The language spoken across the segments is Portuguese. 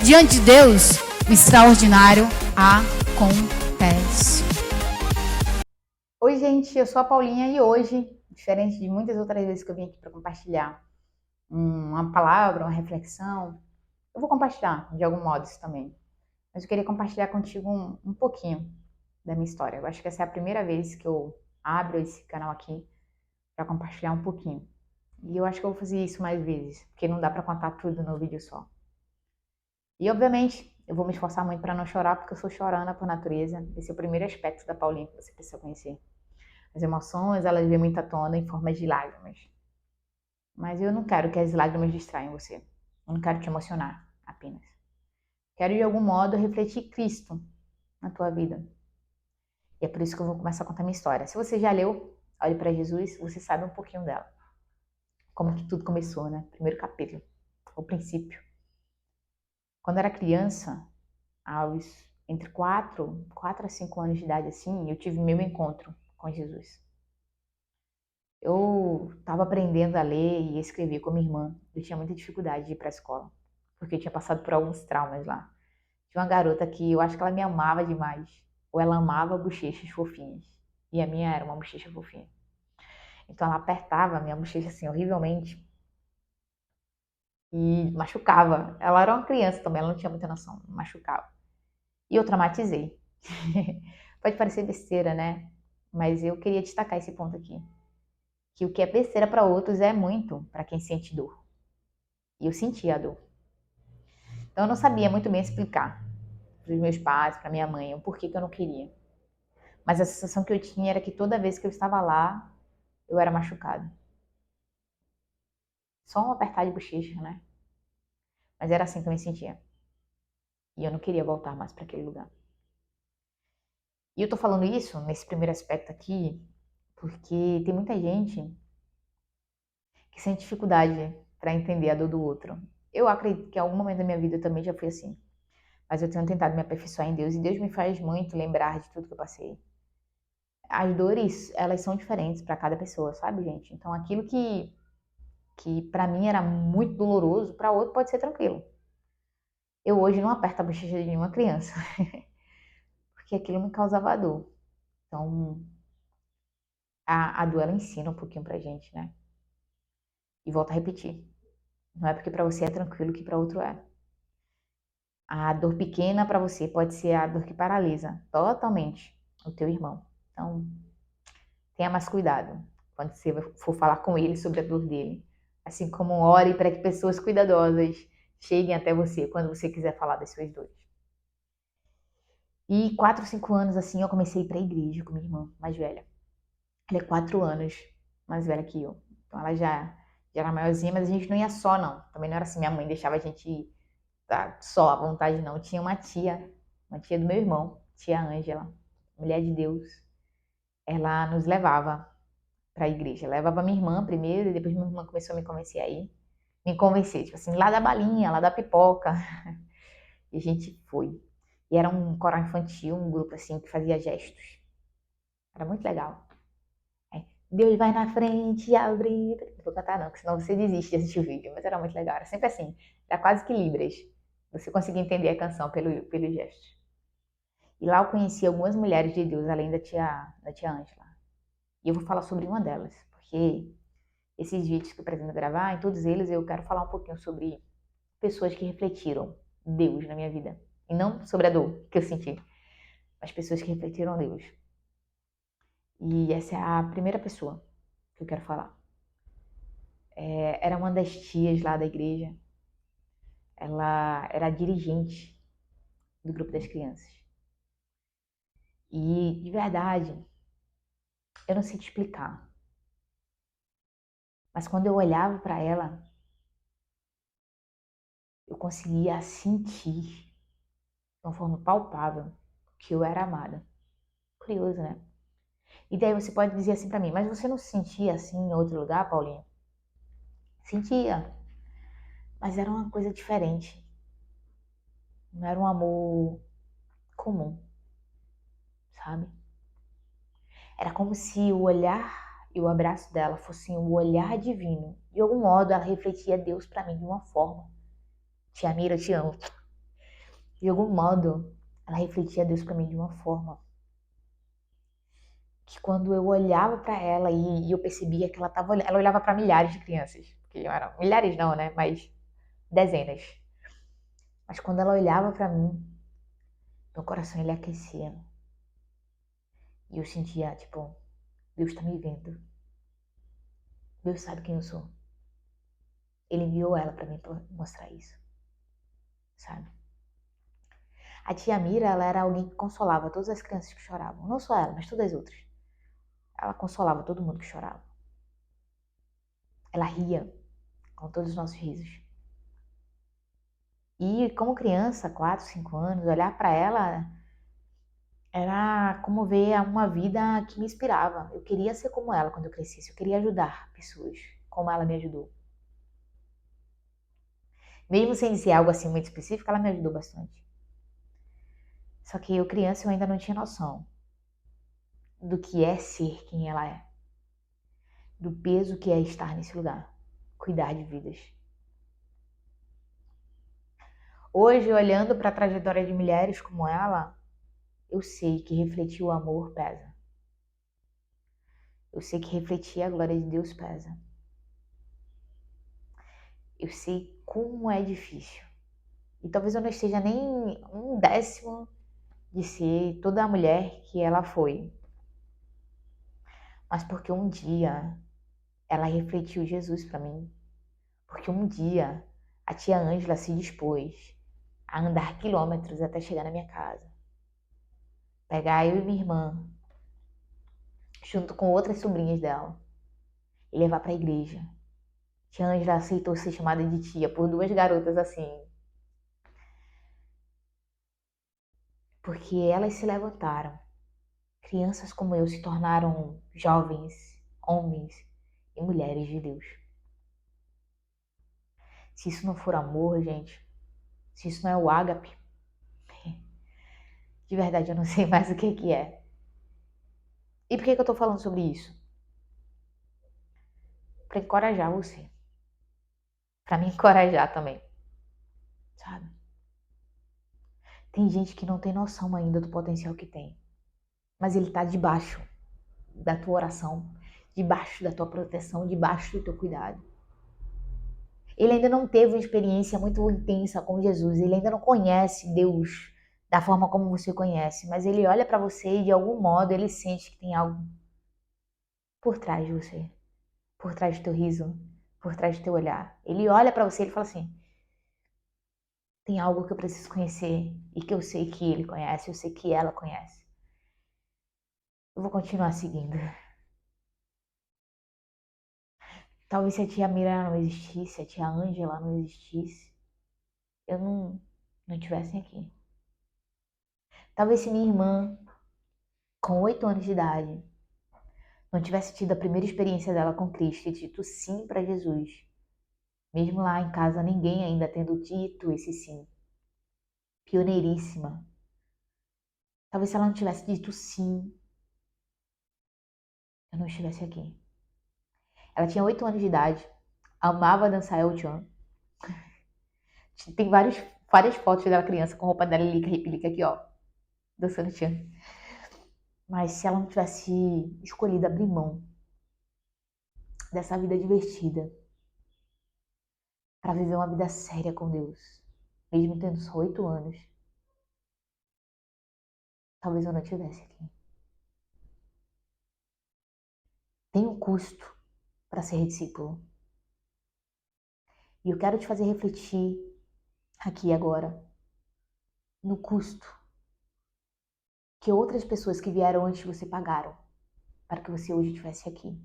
diante de Deus, o extraordinário acontece. Oi, gente, eu sou a Paulinha e hoje, diferente de muitas outras vezes que eu vim aqui para compartilhar uma palavra, uma reflexão, eu vou compartilhar de algum modo isso também. Mas eu queria compartilhar contigo um pouquinho da minha história. Eu acho que essa é a primeira vez que eu abro esse canal aqui para compartilhar um pouquinho. E eu acho que eu vou fazer isso mais vezes, porque não dá para contar tudo no vídeo só. E obviamente, eu vou me esforçar muito para não chorar, porque eu sou chorona por natureza. Esse é o primeiro aspecto da Paulinha que você precisa conhecer. As emoções, elas vêm muito à tona em forma de lágrimas. Mas eu não quero que as lágrimas distraiam você. Eu não quero te emocionar apenas. Quero, de algum modo, refletir Cristo na tua vida. E é por isso que eu vou começar a contar minha história. Se você já leu Olhe para Jesus, você sabe um pouquinho dela. Como que tudo começou, né? Primeiro capítulo, o princípio. Quando eu era criança, entre 4 a 5 anos de idade, assim, eu tive meu encontro com Jesus. Eu estava aprendendo a ler e escrever com minha irmã. Eu tinha muita dificuldade de ir para a escola, porque eu tinha passado por alguns traumas lá. Tinha uma garota que eu acho que ela me amava demais, ou ela amava bochechas fofinhas, e a minha era uma bochecha fofinha. Então ela apertava a minha bochecha assim horrivelmente e machucava. Ela era uma criança também, ela não tinha muita noção, machucava. E eu traumatizei. Pode parecer besteira, né? Mas eu queria destacar esse ponto aqui. Que o que é besteira para outros é muito para quem sente dor. E eu sentia a dor. Então eu não sabia muito bem explicar para os meus pais, para minha mãe, o porquê que eu não queria. Mas a sensação que eu tinha era que toda vez que eu estava lá, eu era machucada. Só um apertar de bochecha, né? Mas era assim que eu me sentia. E eu não queria voltar mais para aquele lugar. E eu tô falando isso nesse primeiro aspecto aqui, porque tem muita gente que sente dificuldade para entender a dor do outro. Eu acredito que em algum momento da minha vida eu também já fui assim. Mas eu tenho tentado me aperfeiçoar em Deus e Deus me faz muito lembrar de tudo que eu passei. As dores, elas são diferentes para cada pessoa, sabe, gente? Então aquilo que para mim era muito doloroso, para outro pode ser tranquilo. Eu hoje não aperto a bochecha de nenhuma criança, porque aquilo me causava dor. Então a dor ela ensina um pouquinho pra gente, né? E volto a repetir. Não é porque para você é tranquilo que para outro é. A dor pequena para você pode ser a dor que paralisa totalmente o teu irmão. Então, tenha mais cuidado quando você for falar com ele sobre a dor dele. Assim como ore para que pessoas cuidadosas cheguem até você quando você quiser falar das suas dores. E 4, 5 anos assim eu comecei a ir para a igreja com minha irmã mais velha. Ela é 4 anos mais velha que eu. Então ela já era maiorzinha, mas a gente não ia só não. Também não era assim, minha mãe deixava a gente ir só à vontade não. Tinha uma tia do meu irmão, tia Ângela, mulher de Deus. Ela nos levava para a igreja. Levava minha irmã primeiro e depois minha irmã começou a me convencer aí. Me convencer, tipo assim, lá da balinha, lá da pipoca. E a gente foi. E era um coral infantil, um grupo assim que fazia gestos. Era muito legal. Aí, Deus vai na frente, abre. Não vou cantar não, porque senão você desiste de assistir o vídeo. Mas era muito legal. Era sempre assim. Era quase que Libras. Você conseguia entender a canção pelo gesto. E lá eu conheci algumas mulheres de Deus, além da tia Ângela. E eu vou falar sobre uma delas, porque esses vídeos que eu pretendo gravar, em todos eles eu quero falar um pouquinho sobre pessoas que refletiram Deus na minha vida. E não sobre a dor que eu senti, mas pessoas que refletiram Deus. E essa é a primeira pessoa que eu quero falar. Era uma das tias lá da igreja. Ela era dirigente do grupo das crianças. E, de verdade, eu não sei te explicar. Mas quando eu olhava para ela, eu conseguia sentir de uma forma palpável que eu era amada. Curioso, né? E daí você pode dizer assim pra mim, mas você não se sentia assim em outro lugar, Paulinha? Sentia, mas era uma coisa diferente. Não era um amor comum, sabe? Era como se o olhar e o abraço dela fossem o olhar divino. De algum modo, ela refletia Deus pra mim de uma forma. Tia Mira, eu te amo. De algum modo, ela refletia Deus para mim de uma forma que quando eu olhava para ela e eu percebia que ela olhava para milhares de crianças, que eram milhares não, né, mas dezenas. Mas quando ela olhava para mim, meu coração ele aquecia. E eu sentia, tipo, Deus tá me vendo. Deus sabe quem eu sou. Ele enviou ela para mim pra mostrar isso, sabe? A tia Mira, ela era alguém que consolava todas as crianças que choravam. Não só ela, mas todas as outras. Ela consolava todo mundo que chorava. Ela ria com todos os nossos risos. E como criança, 4, 5 anos, olhar para ela era como ver uma vida que me inspirava. Eu queria ser como ela quando eu crescesse. Eu queria ajudar pessoas como ela me ajudou. Mesmo sem ser algo assim muito específico, ela me ajudou bastante. Só que eu criança eu ainda não tinha noção do que é ser quem ela é. Do peso que é estar nesse lugar. Cuidar de vidas. Hoje, olhando para a trajetória de mulheres como ela, eu sei que refletir o amor pesa. Eu sei que refletir a glória de Deus pesa. Eu sei como é difícil. E talvez eu não esteja nem um décimo de ser toda a mulher que ela foi. Mas porque um dia ela refletiu Jesus para mim. Porque um dia a tia Ângela se dispôs a andar quilômetros até chegar na minha casa. Pegar eu e minha irmã, junto com outras sobrinhas dela, e levar para a igreja. Tia Ângela aceitou ser chamada de tia por duas garotas assim, porque elas se levantaram. Crianças como eu se tornaram jovens, homens e mulheres de Deus. Se isso não for amor, gente, se isso não é o ágape, de verdade eu não sei mais o que é. E por que eu tô falando sobre isso? Para encorajar você. Para me encorajar também, sabe? Tem gente que não tem noção ainda do potencial que tem. Mas ele tá debaixo da tua oração, debaixo da tua proteção, debaixo do teu cuidado. Ele ainda não teve uma experiência muito intensa com Jesus, ele ainda não conhece Deus da forma como você conhece, mas ele olha para você e de algum modo ele sente que tem algo por trás de você, por trás do teu riso, por trás do teu olhar. Ele olha para você e ele fala assim: tem algo que eu preciso conhecer e que eu sei que ele conhece, eu sei que ela conhece. Eu vou continuar seguindo. Talvez se a tia Mira não existisse, a tia Ângela não existisse, eu não estivesse aqui. Talvez se minha irmã, com 8 anos de idade, não tivesse tido a primeira experiência dela com Cristo e dito sim para Jesus, mesmo lá em casa ninguém ainda tendo dito esse sim, pioneiríssima. Talvez se ela não tivesse dito sim, eu não estivesse aqui. Ela tinha 8 anos de idade, amava dançar El Chan. Tem várias fotos dela criança com roupa dela lica aqui, ó, dançando Chan. Mas se ela não tivesse escolhido abrir mão dessa vida divertida para viver uma vida séria com Deus, mesmo tendo só 8 anos, talvez eu não estivesse aqui. Tem um custo para ser discípulo. E eu quero te fazer refletir aqui agora no custo que outras pessoas que vieram antes de você pagaram para que você hoje estivesse aqui.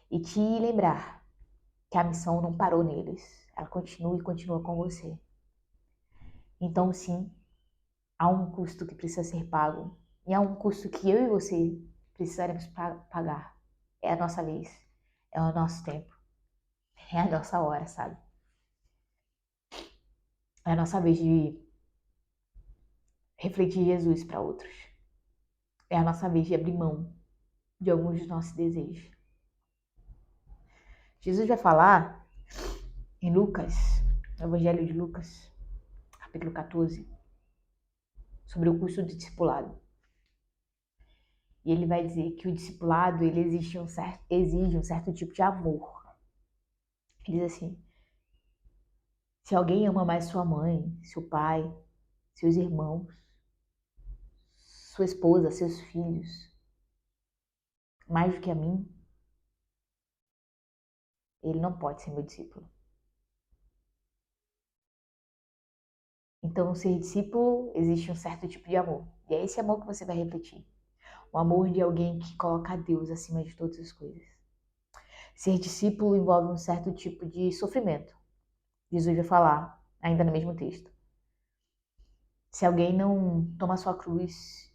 E te lembrar que a missão não parou neles. Ela continua e continua com você. Então, sim, há um custo que precisa ser pago. E há um custo que eu e você precisaremos pagar. É a nossa vez. É o nosso tempo. É a nossa hora, sabe? É a nossa vez de refletir Jesus para outros. É a nossa vez de abrir mão de alguns dos nossos desejos. Jesus vai falar em Lucas, no Evangelho de Lucas, capítulo 14, sobre o curso do discipulado. E ele vai dizer que o discipulado ele exige um certo tipo de amor. Ele diz assim: se alguém ama mais sua mãe, seu pai, seus irmãos, sua esposa, seus filhos, mais do que a mim, ele não pode ser meu discípulo. Então, ser discípulo existe um certo tipo de amor. E é esse amor que você vai refletir. O amor de alguém que coloca Deus acima de todas as coisas. Ser discípulo envolve um certo tipo de sofrimento. Jesus vai falar, ainda no mesmo texto. Se alguém não toma sua cruz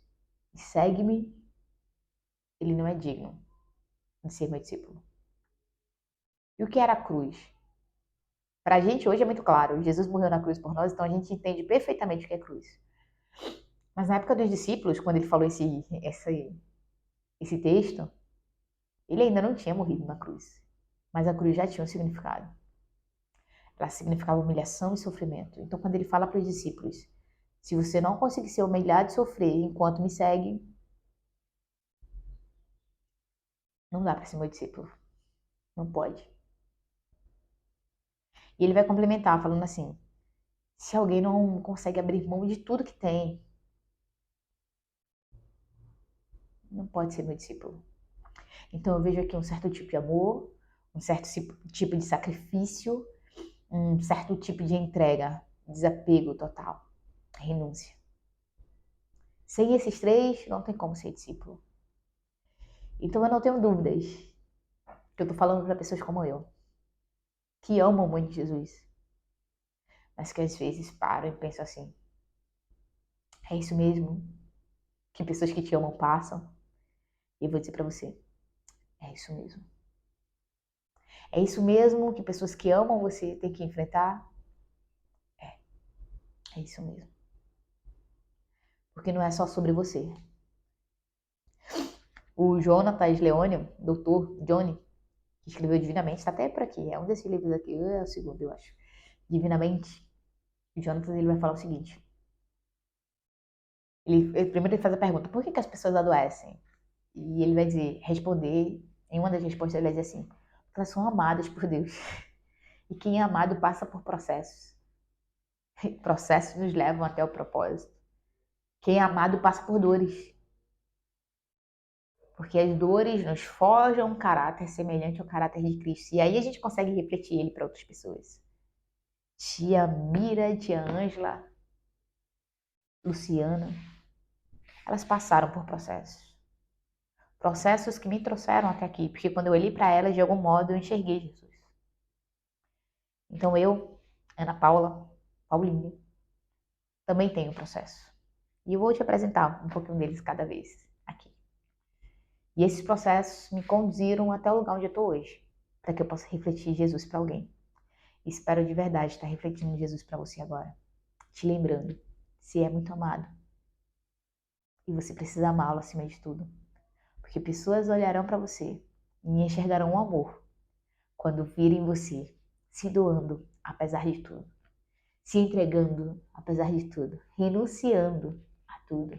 e segue-me, ele não é digno de ser meu discípulo. E o que era a cruz? Para a gente hoje é muito claro. Jesus morreu na cruz por nós, então a gente entende perfeitamente o que é cruz. Mas na época dos discípulos, quando ele falou esse texto, ele ainda não tinha morrido na cruz. Mas a cruz já tinha um significado. Ela significava humilhação e sofrimento. Então, quando ele fala para os discípulos, se você não conseguir ser humilhado e sofrer enquanto me segue, não dá para ser meu discípulo. Não pode. E ele vai complementar falando assim, se alguém não consegue abrir mão de tudo que tem, não pode ser meu discípulo. Então eu vejo aqui um certo tipo de amor, um certo tipo de sacrifício, um certo tipo de entrega, desapego total, renúncia. Sem esses três, não tem como ser discípulo. Então eu não tenho dúvidas que eu tô falando para pessoas como eu, que amam muito Jesus, mas que às vezes param e pensam assim, é isso mesmo que pessoas que te amam passam? E eu vou dizer para você, é isso mesmo. É isso mesmo que pessoas que amam você têm que enfrentar? É isso mesmo. Porque não é só sobre você. O Jonatas Leônio, doutor Johnny, que escreveu Divinamente, está até por aqui, é um desses livros aqui, é o segundo, eu acho. Divinamente, o Jonatas ele vai falar o seguinte. Primeiro ele faz a pergunta, por que as pessoas adoecem? E ele vai responder, em uma das respostas ele vai dizer assim, porque elas são amadas por Deus. E quem é amado passa por processos. Processos nos levam até o propósito. Quem é amado passa por dores. Porque as dores nos forjam um caráter semelhante ao caráter de Cristo. E aí a gente consegue refletir ele para outras pessoas. Tia Mira, tia Ângela, Luciana, elas passaram por processos. Processos que me trouxeram até aqui. Porque quando eu olhei para elas, de algum modo, eu enxerguei Jesus. Então eu, Ana Paula, Paulinha, também tenho processo. E eu vou te apresentar um pouquinho deles cada vez aqui. E esses processos me conduziram até o lugar onde eu estou hoje, para que eu possa refletir Jesus para alguém. E espero de verdade estar refletindo Jesus para você agora, te lembrando, se é muito amado. E você precisa amá-lo acima de tudo. Porque pessoas olharão para você e enxergarão o amor quando virem você se doando apesar de tudo, se entregando apesar de tudo, renunciando a tudo,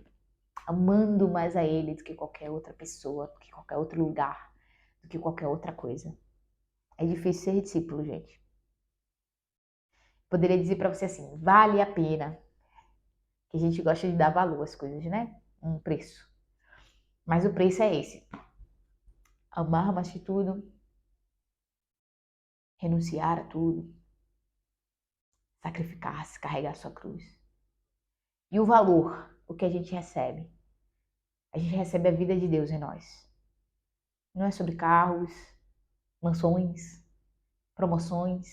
amando mais a Ele do que qualquer outra pessoa, do que qualquer outro lugar, do que qualquer outra coisa. É difícil ser discípulo, gente. Poderia dizer para você assim, vale a pena, que a gente gosta de dar valor às coisas, né? Um preço. Mas o preço é esse. Amar mais que tudo, renunciar a tudo, sacrificar-se, carregar a sua cruz. E o valor, o que a gente recebe? A gente recebe a vida de Deus em nós. Não é sobre carros, mansões, promoções,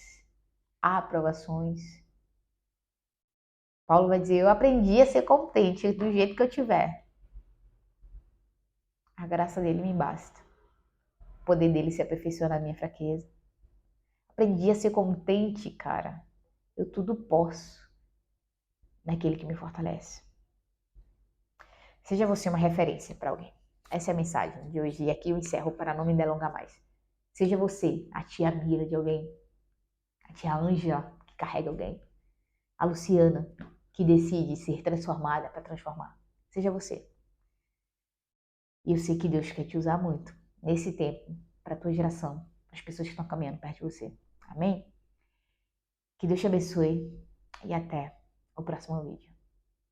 aprovações. Paulo vai dizer, eu aprendi a ser contente do jeito que eu tiver. A graça dele me basta. O poder dele se aperfeiçoa na minha fraqueza. Aprendi a ser contente, cara. Eu tudo posso naquele que me fortalece. Seja você uma referência para alguém. Essa é a mensagem de hoje. E aqui eu encerro para não me delongar mais. Seja você a tia Mira de alguém. A tia Ângela, que carrega alguém. A Luciana, que decide ser transformada para transformar. Seja você. E eu sei que Deus quer te usar muito nesse tempo, para a tua geração, para as pessoas que estão caminhando perto de você. Amém? Que Deus te abençoe e até o próximo vídeo.